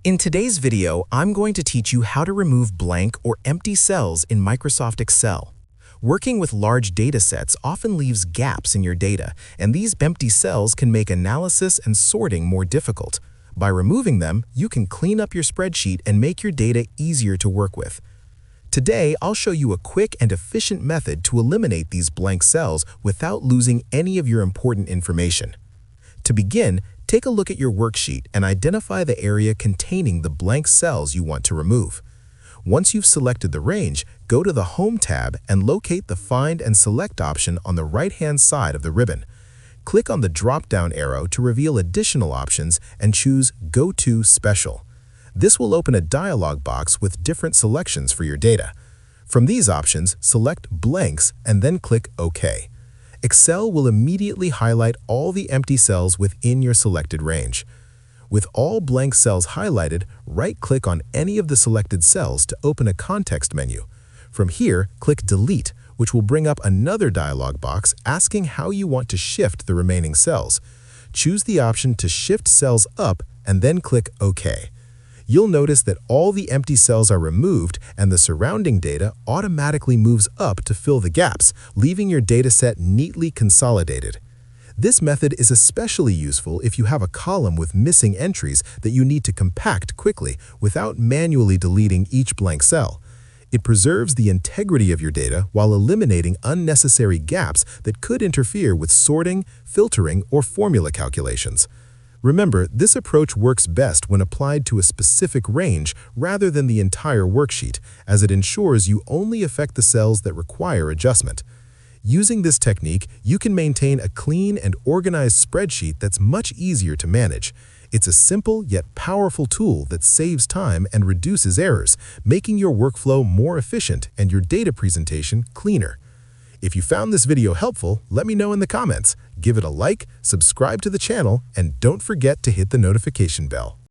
In today's video, I'm going to teach you how to remove blank or empty cells in Microsoft Excel. Working with large data sets often leaves gaps in your data, and these empty cells can make analysis and sorting more difficult. By removing them, you can clean up your spreadsheet and make your data easier to work with. Today, I'll show you a quick and efficient method to eliminate these blank cells without losing any of your important information. To begin, take a look at your worksheet and identify the area containing the blank cells you want to remove. Once you've selected the range, go to the Home tab and locate the Find and Select option on the right-hand side of the ribbon. Click on the drop-down arrow to reveal additional options and choose Go to Special. This will open a dialog box with different selections for your data. From these options, select Blanks and then click OK. Excel will immediately highlight all the empty cells within your selected range. With all blank cells highlighted, right-click on any of the selected cells to open a context menu. From here, click Delete, which will bring up another dialog box asking how you want to shift the remaining cells. Choose the option to shift cells up and then click OK. You'll notice that all the empty cells are removed and the surrounding data automatically moves up to fill the gaps, leaving your dataset neatly consolidated. This method is especially useful if you have a column with missing entries that you need to compact quickly without manually deleting each blank cell. It preserves the integrity of your data while eliminating unnecessary gaps that could interfere with sorting, filtering, or formula calculations. Remember, this approach works best when applied to a specific range rather than the entire worksheet, as it ensures you only affect the cells that require adjustment. Using this technique, you can maintain a clean and organized spreadsheet that's much easier to manage. It's a simple yet powerful tool that saves time and reduces errors, making your workflow more efficient and your data presentation cleaner. If you found this video helpful, let me know in the comments. Give it a like, subscribe to the channel, and don't forget to hit the notification bell.